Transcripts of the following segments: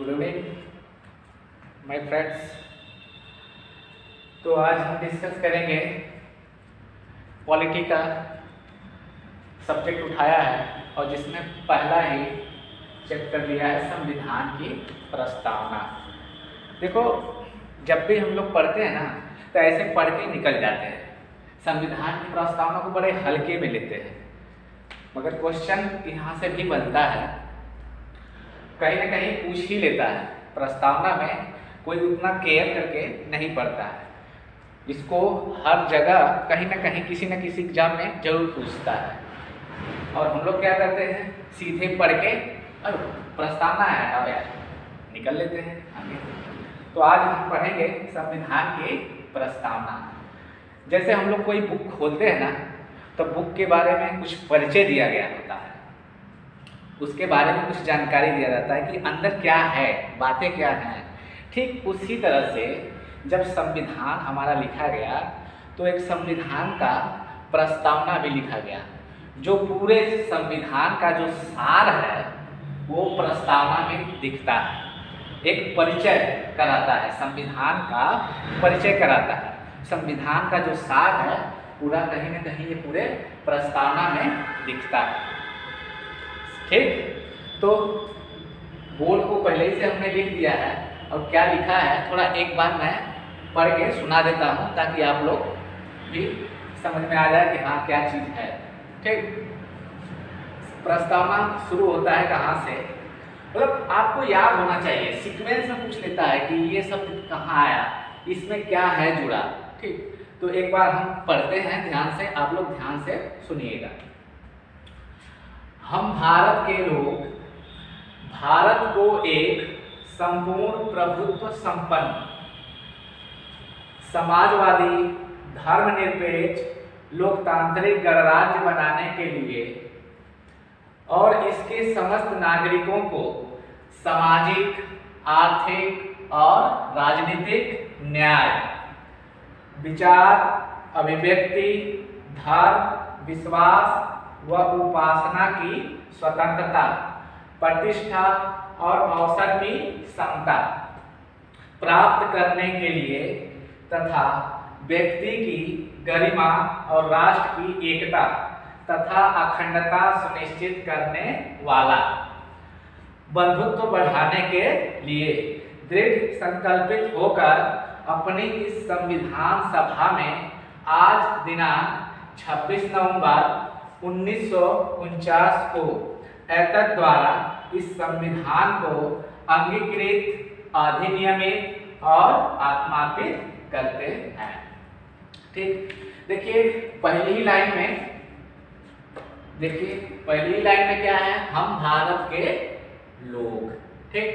Good evening my friends. तो आज हम डिस्कस करेंगे पॉलिटी का सब्जेक्ट उठाया है और जिसमें पहला ही चैप्टर दिया है संविधान की प्रस्तावना। देखो, जब भी हम लोग पढ़ते हैं ना तो ऐसे पढ़ के निकल जाते हैं, संविधान की प्रस्तावना को बड़े हल्के में लेते हैं, मगर क्वेश्चन यहाँ से भी बनता है, कहीं ना कहीं पूछ ही लेता है। प्रस्तावना में कोई उतना केयर करके नहीं पढ़ता है, इसको हर जगह कहीं ना कहीं किसी न किसी एग्जाम में जरूर पूछता है। और हम लोग क्या करते हैं, सीधे पढ़ के और प्रस्तावना है अब यार निकल लेते हैं आगे। तो आज हम पढ़ेंगे संविधान की प्रस्तावना। जैसे हम लोग कोई बुक खोलते हैं ना तो बुक के बारे में कुछ परिचय दिया गया होता है, उसके बारे में कुछ जानकारी दिया जाता है कि अंदर क्या है, बातें क्या हैं। ठीक उसी तरह से जब संविधान हमारा लिखा गया तो एक संविधान का प्रस्तावना भी लिखा गया, जो पूरे संविधान का जो सार है वो प्रस्तावना में दिखता है, एक परिचय कराता है, संविधान का परिचय कराता है। संविधान का जो सार है पूरा कहीं ना कहीं ये पूरे प्रस्तावना में दिखता है। ठीक, तो बोर्ड को पहले ही से हमने लिख दिया है और क्या लिखा है थोड़ा एक बार मैं पढ़ के सुना देता हूँ ताकि आप लोग भी समझ में आ जाए कि हाँ क्या चीज़ है। ठीक, प्रस्तावना शुरू होता है कहाँ से, मतलब आपको याद होना चाहिए, सीक्वेंस में पूछ लेता है कि ये शब्द कहाँ आया, इसमें क्या है जुड़ा। ठीक, तो एक बार हम पढ़ते हैं ध्यान से, आप लोग ध्यान से सुनिएगा। हम भारत के लोग भारत को एक संपूर्ण प्रभुत्व संपन्न समाजवादी धर्मनिरपेक्ष लोकतांत्रिक गणराज्य बनाने के लिए और इसके समस्त नागरिकों को सामाजिक, आर्थिक और राजनीतिक न्याय, विचार, अभिव्यक्ति, धर्म, विश्वास व उपासना की स्वतंत्रता, प्रतिष्ठा और अवसर की समता प्राप्त करने के लिए तथा व्यक्ति की गरिमा और राष्ट्र की एकता तथा अखंडता सुनिश्चित करने वाला, बंधुत्व बढ़ाने के लिए दृढ़ संकल्पित होकर अपनी इस संविधान सभा में आज दिनांक 26 नवंबर 1949 को एतद द्वारा इस संविधान को अंगीकृत, अधिनियमित और आत्मार्पित करते हैं। ठीक, देखिए पहली ही लाइन में, देखिए पहली लाइन में क्या है, हम भारत के लोग। ठीक,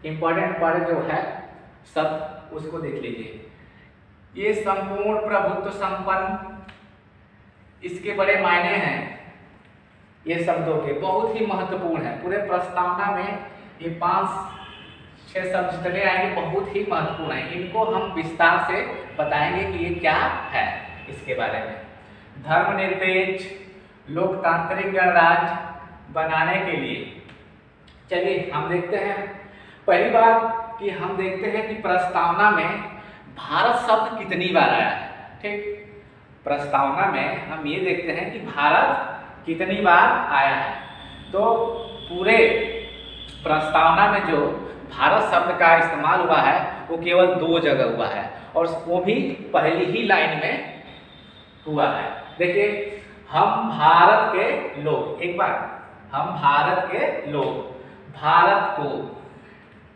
इंपॉर्टेंट जो है सब उसको देख लीजिए। ये संपूर्ण प्रभुत्व संपन्न, इसके बड़े मायने हैं, ये शब्दों के बहुत ही महत्वपूर्ण है। पूरे प्रस्तावना में ये 5-6 शब्द जितने आएंगे बहुत ही महत्वपूर्ण है, इनको हम विस्तार से बताएंगे कि ये क्या है इसके बारे में। धर्मनिरपेक्ष लोकतांत्रिक गणराज्य बनाने के लिए, चलिए हम देखते हैं पहली बात कि हम देखते हैं कि प्रस्तावना में भारत शब्द कितनी बार आया है। ठीक, प्रस्तावना में हम ये देखते हैं कि भारत कितनी बार आया है। तो पूरे प्रस्तावना में जो भारत शब्द का इस्तेमाल हुआ है वो केवल 2 जगह हुआ है और वो भी पहली ही लाइन में हुआ है। देखिए, हम भारत के लोग, एक बार हम भारत के लोग, भारत को,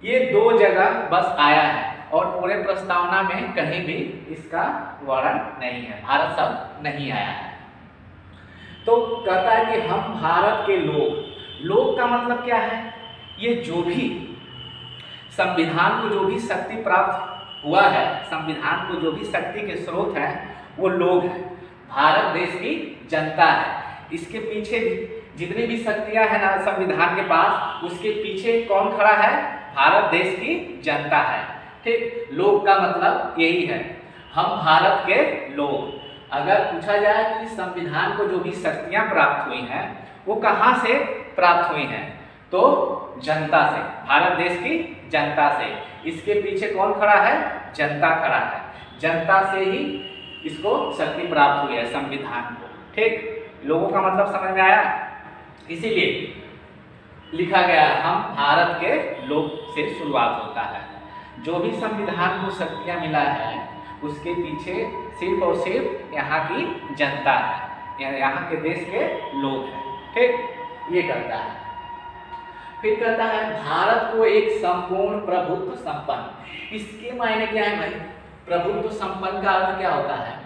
ये 2 जगह बस आया है और पूरे प्रस्तावना में कहीं भी इसका वर्णन नहीं है, भारत शब्द नहीं आया है। तो कहता है कि हम भारत के लोग, लोग का मतलब क्या है, ये जो भी संविधान को जो भी शक्ति प्राप्त हुआ है, संविधान को जो भी शक्ति के स्रोत हैं वो लोग हैं, भारत देश की जनता है। इसके पीछे जितनी भी शक्तियां हैं ना संविधान के पास, उसके पीछे कौन खड़ा है, भारत देश की जनता है। ठीक, लोग का मतलब यही है, हम भारत के लोग। अगर पूछा जाए कि संविधान को जो भी शक्तियां प्राप्त हुई हैं वो कहाँ से प्राप्त हुई हैं, तो जनता से, भारत देश की जनता से। इसके पीछे कौन खड़ा है? जनता खड़ा है। जनता से ही इसको शक्ति प्राप्त हुई है, संविधान को। ठीक, लोगों का मतलब समझ में आया? इसीलिए लिखा गया है हम भारत के लोग से शुरुआत होता है। जो भी संविधान को शक्तियाँ मिला है उसके पीछे सिर्फ और सिर्फ यहाँ की जनता है, यहाँ के देश के लोग हैं। ठीक, ये कहता है। फिर कहता है भारत को एक संपूर्ण प्रभुत्व संपन्न। इसके मायने क्या है भाई? प्रभुत्व संपन्न का अर्थ क्या होता है?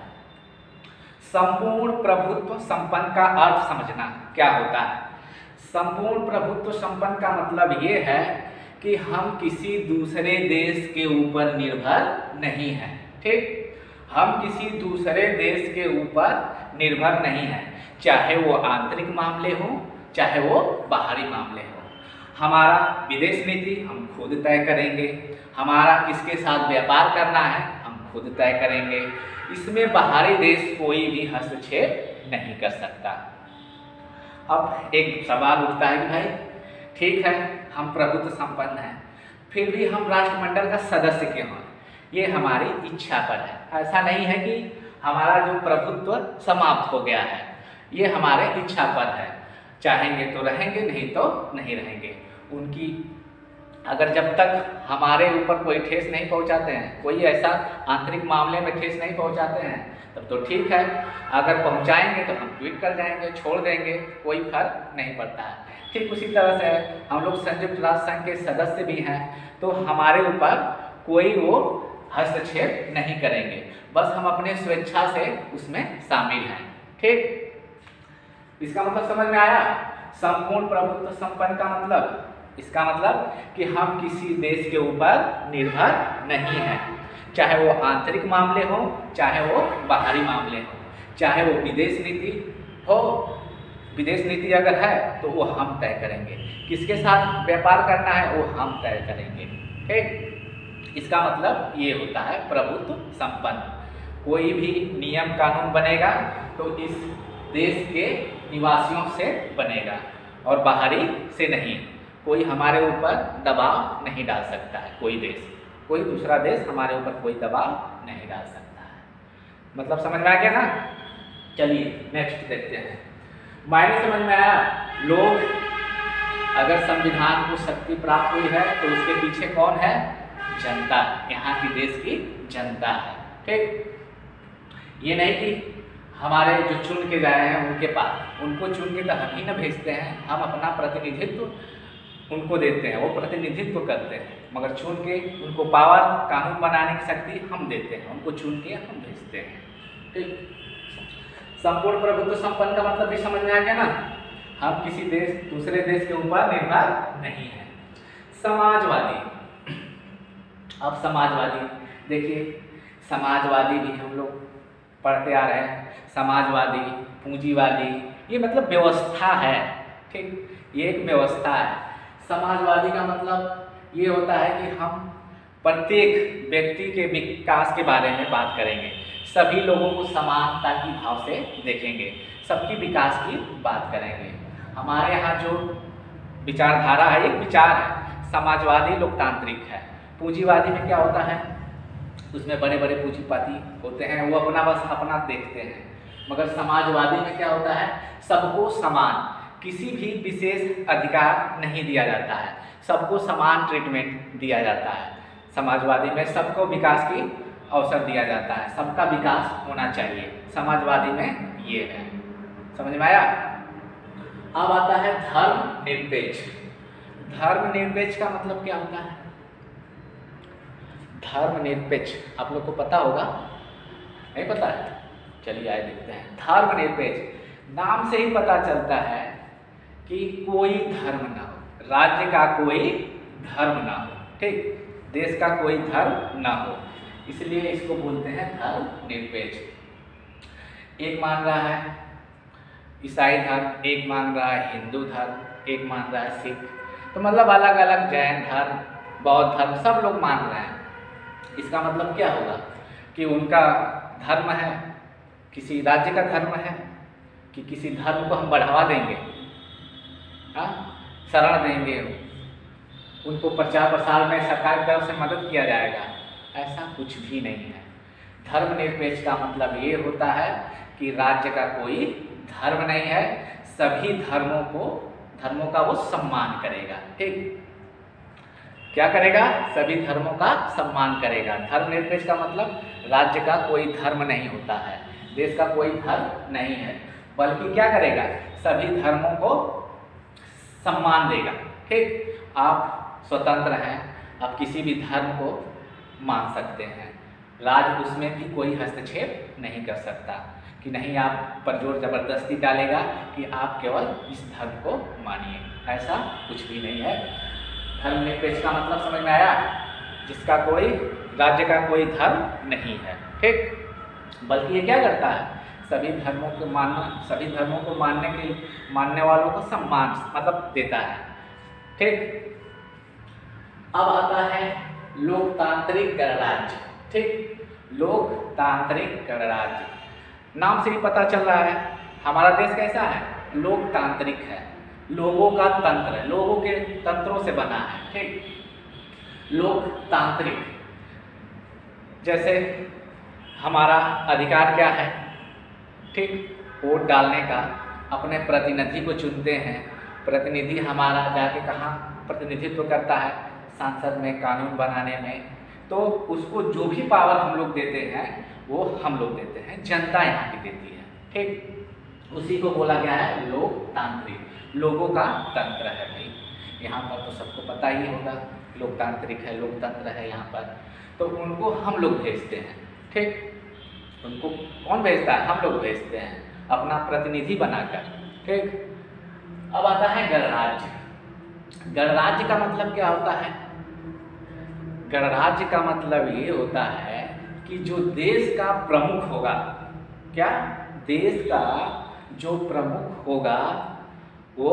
संपूर्ण प्रभुत्व संपन्न का अर्थ समझना क्या होता है। संपूर्ण प्रभुत्व संपन्न का मतलब ये है कि हम किसी दूसरे देश के ऊपर निर्भर नहीं हैं। ठीक, हम किसी दूसरे देश के ऊपर निर्भर नहीं हैं, चाहे वो आंतरिक मामले हो चाहे वो बाहरी मामले हो। हमारा विदेश नीति हम खुद तय करेंगे, हमारा किसके साथ व्यापार करना है हम खुद तय करेंगे। इसमें बाहरी देश कोई भी हस्तक्षेप नहीं कर सकता। अब एक सवाल उठता है कि भाई ठीक है, हम प्रभुत्व संपन्न हैं, फिर भी हम राष्ट्रमंडल का सदस्य क्यों हैं? ये हमारी इच्छा पर है। ऐसा नहीं है कि हमारा जो प्रभुत्व समाप्त हो गया है, ये हमारे इच्छा पर है। चाहेंगे तो रहेंगे, नहीं तो नहीं रहेंगे। उनकी अगर जब तक हमारे ऊपर कोई ठेस नहीं पहुंचाते हैं, कोई ऐसा आंतरिक मामले में ठेस नहीं पहुंचाते हैं, तब तो ठीक है। अगर पहुंचाएंगे तो हम ट्वीट कर जाएंगे, छोड़ देंगे, कोई फर्क नहीं पड़ता है। ठीक उसी तरह से हम लोग संयुक्त राष्ट्र संघ के सदस्य भी हैं, तो हमारे ऊपर कोई वो हस्तक्षेप नहीं करेंगे, बस हम अपने स्वेच्छा से उसमें शामिल हैं। ठीक, इसका मतलब समझ में आया? संपूर्ण प्रभुत्व संपन्न का मतलब, इसका मतलब कि हम किसी देश के ऊपर निर्भर नहीं हैं, चाहे वो आंतरिक मामले हो चाहे वो बाहरी मामले हो, चाहे वो विदेश नीति हो। विदेश नीति अगर है तो वो हम तय करेंगे, किसके साथ व्यापार करना है वो हम तय करेंगे। ठीक, इसका मतलब ये होता है प्रभुत्व संपन्न। कोई भी नियम कानून बनेगा तो इस देश के निवासियों से बनेगा और बाहरी से नहीं। कोई हमारे ऊपर दबाव नहीं डाल सकता है, कोई देश, कोई दूसरा देश हमारे ऊपर कोई दबाव नहीं डाल सकता है। मतलब समझ में आ गया ना? चलिए नेक्स्ट देखते हैं। मायने समझ में आया? लोग, अगर संविधान को शक्ति प्राप्त हुई है तो उसके पीछे कौन है? जनता, यहाँ की देश की जनता है। ठीक, ये नहीं कि हमारे जो चुन के गए हैं उनके पास, उनको चुन के तो हम ही ना भेजते हैं, हम अपना प्रतिनिधित्व उनको देते हैं, वो प्रतिनिधित्व करते हैं, मगर चुन के उनको पावर, कानून बनाने की शक्ति हम देते हैं, उनको चुन के हम भेजते हैं। ठीक, संपूर्ण प्रभुत्व संपन्न का मतलब भी समझ में आ गया ना? हम किसी देश, दूसरे देश के ऊपर निर्भर नहीं है। समाजवादी, अब समाजवादी देखिए, समाजवादी भी हम लोग पढ़ते आ रहे हैं। समाजवादी, पूंजीवादी, ये मतलब व्यवस्था है। ठीक, ये एक व्यवस्था है। समाजवादी का मतलब ये होता है कि हम प्रत्येक व्यक्ति के विकास के बारे में बात करेंगे, सभी लोगों को समानता की भाव से देखेंगे, सबकी विकास की बात करेंगे। हमारे यहाँ जो विचारधारा है, एक विचार है, समाजवादी लोकतांत्रिक है। पूंजीवादी में क्या होता है? उसमें बड़े बड़े पूंजीपति होते हैं, वो अपना बस अपना देखते हैं। मगर समाजवादी में क्या होता है? सबको समान, किसी भी विशेष अधिकार नहीं दिया जाता है, सबको समान ट्रीटमेंट दिया जाता है। समाजवादी में सबको विकास की अवसर दिया जाता है, सबका विकास होना चाहिए। समाजवादी में ये है। समझ में आया? अब आता है धर्मनिरपेक्ष। धर्मनिरपेक्ष का मतलब क्या होता है? धर्मनिरपेक्ष आप लोग को पता होगा, नहीं पता है? चलिए आइए देखते हैं। धर्मनिरपेक्ष नाम से ही पता चलता है कि कोई धर्म ना हो, राज्य का कोई धर्म ना हो, ठीक, देश का कोई धर्म ना हो, इसलिए इसको बोलते हैं धर्मनिरपेक्ष। एक मान रहा है ईसाई धर्म, एक मान रहा है हिंदू धर्म, एक मान रहा है सिख, तो मतलब अलग अलग, जैन धर्म, बौद्ध धर्म, सब लोग मान रहे हैं। इसका मतलब क्या होगा कि उनका धर्म है, किसी राज्य का धर्म है कि किसी धर्म को हम बढ़ावा देंगे। हाँ, शरण देंगे, उनको प्रचार प्रसार में सरकार की तरफ से मदद किया जाएगा, ऐसा कुछ भी नहीं है। धर्मनिरपेक्ष का मतलब ये होता है कि राज्य का कोई धर्म नहीं है, सभी धर्मों का वो सम्मान करेगा। ठीक, क्या करेगा? सभी धर्मों का सम्मान करेगा। धर्मनिरपेक्ष का मतलब राज्य का कोई धर्म नहीं होता है, देश का कोई धर्म नहीं है, बल्कि क्या करेगा? सभी धर्मों को सम्मान देगा। ठीक, आप स्वतंत्र हैं, आप किसी भी धर्म को मान सकते हैं, राज्य उसमें भी कोई हस्तक्षेप नहीं कर सकता कि नहीं आप पर जोर जबरदस्ती डालेगा कि आप केवल इस धर्म को मानिए, ऐसा कुछ भी नहीं है। धर्मनिरपेक्ष का मतलब समझ में आया? जिसका कोई राज्य का कोई धर्म नहीं है। ठीक, बल्कि ये क्या करता है? सभी धर्मों को मानने वालों को सम्मान मतलब देता है। ठीक, अब आता है लोकतांत्रिक गणराज्य। ठीक, लोकतांत्रिक गणराज्य, नाम से ही पता चल रहा है हमारा देश कैसा है? लोकतांत्रिक है, लोगों का तंत्र है, लोगों के तंत्रों से बना है। ठीक, लोकतांत्रिक, जैसे हमारा अधिकार क्या है? ठीक, वोट डालने का, अपने प्रतिनिधि को चुनते हैं, प्रतिनिधि हमारा जाके कहाँ प्रतिनिधित्व करता है? संसद में, कानून बनाने में। तो उसको जो भी पावर हम लोग देते हैं वो हम लोग देते हैं, जनता यहाँ की देती है। ठीक, उसी को बोला गया है लोकतांत्रिक, लोगों का तंत्र है भाई। यहाँ पर तो सबको पता ही होगा लोकतांत्रिक है, लोकतंत्र है यहाँ पर, तो उनको हम लोग भेजते हैं। ठीक, उनको कौन भेजता है? हम लोग भेजते हैं अपना प्रतिनिधि बनाकर। ठीक, अब आता है गणराज्य। गणराज्य का मतलब क्या होता है? गणराज्य का मतलब ये होता है कि जो देश का प्रमुख होगा, क्या? देश का जो प्रमुख होगा वो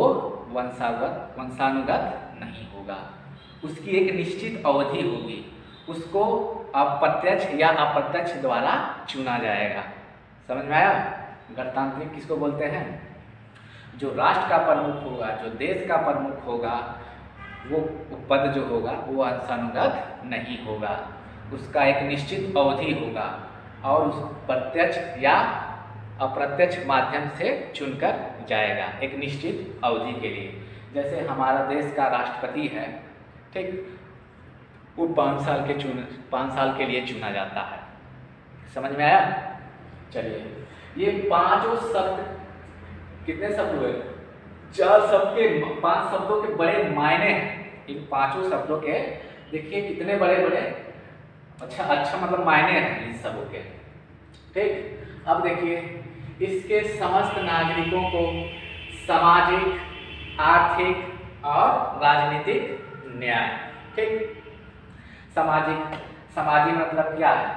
वंशानुगत नहीं होगा, उसकी एक निश्चित अवधि होगी, उसको अप्रत्यक्ष या अप्रत्यक्ष द्वारा चुना जाएगा। समझ में आया? गणतांत्रिक किसको बोलते हैं? जो राष्ट्र का प्रमुख होगा, जो देश का प्रमुख होगा, वो पद जो होगा वो वंशानुगत नहीं होगा, उसका एक निश्चित अवधि होगा और उस प्रत्यक्ष या अप्रत्यक्ष माध्यम से चुनकर जाएगा एक निश्चित अवधि के लिए। जैसे हमारा देश का राष्ट्रपति है, ठीक, वो 5 साल के लिए चुना जाता है। समझ में आया? चलिए, ये पांचों शब्द, कितने शब्द हुए? 4 शब्द के, 5 शब्दों के बड़े मायने हैं। इन पांचों शब्दों के देखिए कितने बड़े बड़े अच्छा मतलब मायने हैं इन सबों के। ठीक, अब देखिए, इसके समस्त नागरिकों को सामाजिक, आर्थिक और राजनीतिक न्याय। ठीक, सामाजिक मतलब क्या है?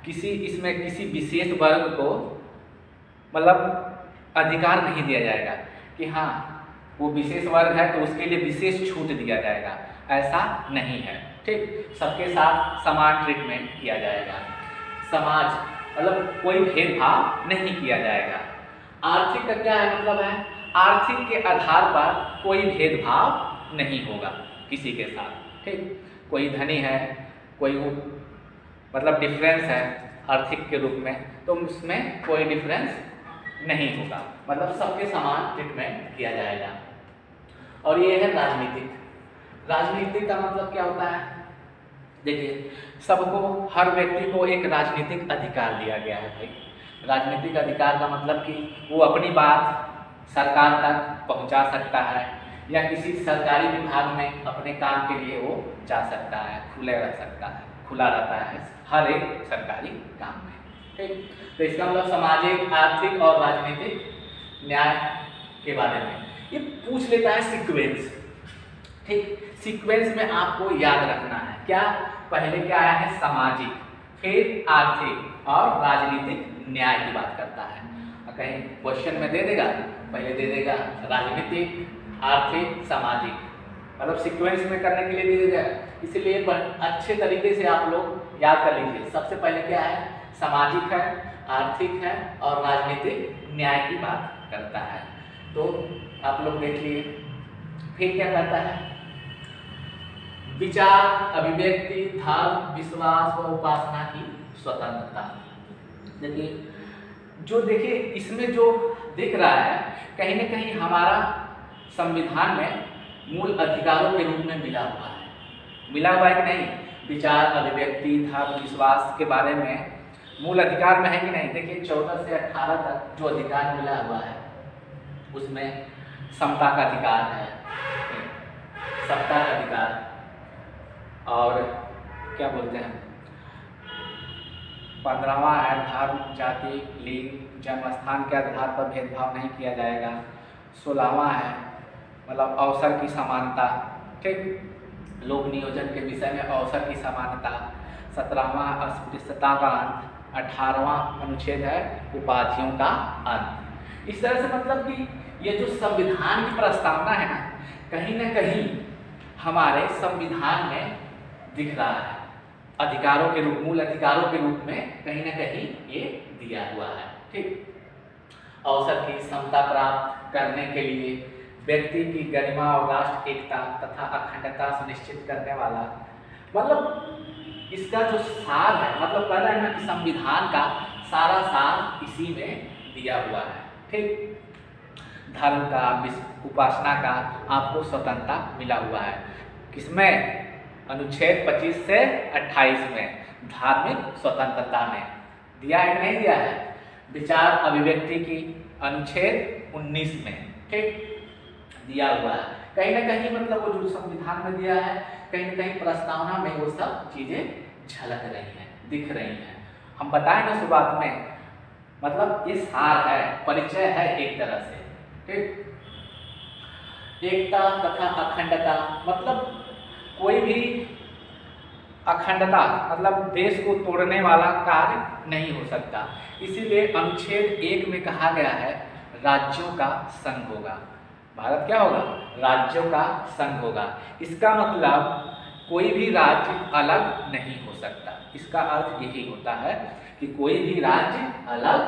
इसमें किसी विशेष वर्ग को मतलब अधिकार नहीं दिया जाएगा कि हाँ वो विशेष वर्ग है तो उसके लिए विशेष छूट दिया जाएगा, ऐसा नहीं है। ठीक, सबके साथ समान ट्रीटमेंट किया जाएगा। समाज मतलब कोई भेदभाव नहीं किया जाएगा। आर्थिक का क्या है मतलब है? आर्थिक के आधार पर कोई भेदभाव नहीं होगा किसी के साथ। ठीक, कोई धनी है, कोई मतलब डिफरेंस है आर्थिक के रूप में, तो उसमें कोई डिफरेंस नहीं होगा, मतलब सबके समान ट्रीटमेंट किया जाएगा। और ये है राजनीतिक का मतलब क्या होता है? देखिए, सबको, हर व्यक्ति को एक राजनीतिक अधिकार दिया गया है भाई। राजनीतिक अधिकार का मतलब कि वो अपनी बात सरकार तक पहुंचा सकता है या किसी सरकारी विभाग में अपने काम के लिए वो जा सकता है, खुला रहता है हर एक सरकारी काम में। ठीक, तो इसका मतलब सामाजिक, आर्थिक और राजनीतिक न्याय के बारे में ये पूछ लेता है सीक्वेंस। ठीक, सीक्वेंस में आपको याद रखना है क्या? पहले क्या आया है? सामाजिक, फिर आर्थिक और राजनीतिक न्याय की बात करता है। कहीं क्वेश्चन में दे देगा, पहले दे देगा राजनीतिक, आर्थिक, सामाजिक, मतलब सीक्वेंस में करने के लिए दे देगा। इसलिए अच्छे तरीके से आप लोग याद कर लीजिए। सबसे पहले क्या है? सामाजिक है, आर्थिक है और राजनीतिक न्याय की बात करता है। तो आप लोग देखिए, फिर क्या कहता है, विचार, अभिव्यक्ति, धर्म, विश्वास व उपासना की स्वतंत्रता। देखिए जो देखिए इसमें जो दिख रहा है कहीं ना कहीं हमारा संविधान में मूल अधिकारों के रूप में मिला हुआ है कि नहीं। विचार, अभिव्यक्ति, धर्म, विश्वास के बारे में मूल अधिकार में है कि नहीं। देखिए 14 से 18 तक जो अधिकार मिला हुआ है उसमें समता का अधिकार है, सत्ता का अधिकार, और क्या बोलते हैं 15वां है धर्म, जाति, लिंग, जन्म स्थान के आधार पर भेदभाव नहीं किया जाएगा। 16वां है मतलब अवसर की समानता, ठीक, लोक नियोजन के विषय में अवसर की समानता। 17वां अस्पृश्यता का अंत। 18वां अनुच्छेद है उपाधियों का अंत। इस तरह से मतलब कि ये जो संविधान की प्रस्तावना है ना कहीं हमारे संविधान में दिख रहा है, अधिकारों के रूप, मूल अधिकारों के रूप में कहीं ना कहीं ये दिया हुआ है, ठीक। अवसर की समता प्राप्त करने के लिए व्यक्ति की गरिमा और राष्ट्र एकता तथा अखंडता सुनिश्चित करने वाला, मतलब इसका जो सार है, मतलब कह रहा है ना कि संविधान का सारा सार इसी में दिया हुआ है, ठीक। धर्म का, उपासना का आपको स्वतंत्रता मिला हुआ है। किसमें? अनुच्छेद 25 से 28 में धार्मिक स्वतंत्रता में दिया है कि नहीं दिया है। विचार अभिव्यक्ति की अनुच्छेद 19 में, ठीक, दिया हुआ है। कहीं ना कहीं मतलब वो जो संविधान में दिया है कहीं ना कहीं प्रस्तावना में वो सब चीजें झलक रही हैं, दिख रही हैं। हम बताएं ना शुरुआत में, मतलब ये सार है, परिचय है एक तरह से, ठीक। एकता तथा अखंडता, मतलब कोई भी अखंडता मतलब देश को तोड़ने वाला कार्य नहीं हो सकता। इसीलिए अनुच्छेद 1 में कहा गया है राज्यों का संघ होगा। भारत क्या होगा? राज्यों का संघ होगा। इसका मतलब कोई भी राज्य अलग नहीं हो सकता। इसका अर्थ यही होता है कि कोई भी राज्य अलग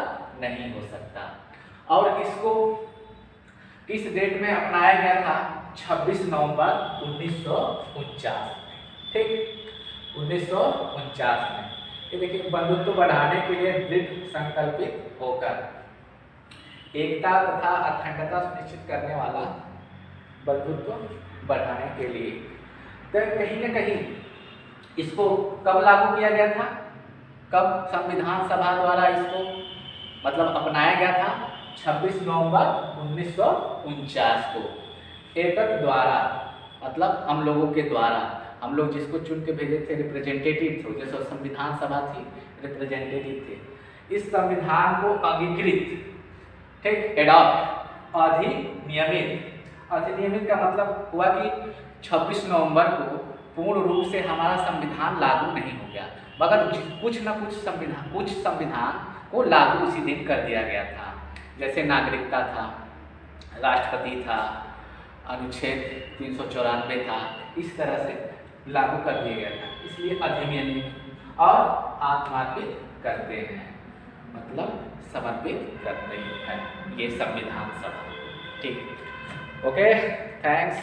नहीं हो सकता। और इसको किस डेट में अपनाया गया था? 26 नवंबर 1949, ठीक, 1949 में। ये देखिए, बंधुत्व बढ़ाने के लिए दृढ़ संकल्पित होकर एकता तथा अखंडता सुनिश्चित करने वाला, बंधुत्व बढ़ाने के लिए। तो कहीं न कहीं इसको कब लागू किया गया था? कब संविधान सभा द्वारा इसको मतलब अपनाया गया था? 26 नवंबर 1949 को। एतत् द्वारा मतलब हम लोगों के द्वारा, हम लोग जिसको चुन के भेजे थे रिप्रेजेंटेटिव थे, जैसे संविधान सभा थी, रिप्रेजेंटेटिव थे। इस संविधान को अंगीकृत, ठीक, एडॉप्ट, अधिनियमित का मतलब हुआ कि 26 नवंबर को पूर्ण रूप से हमारा संविधान लागू नहीं हो गया, मगर कुछ न कुछ संविधान को लागू उसी दिन कर दिया गया था। जैसे नागरिकता था, राष्ट्रपति था, अनुच्छेद 394 था, इस तरह से लागू कर दिया गया था। इसलिए अधिनियमित और आत्मार्पित करते हैं, मतलब समर्पित करते हैं ये संविधान सभा, ठीक। Okay, thanks.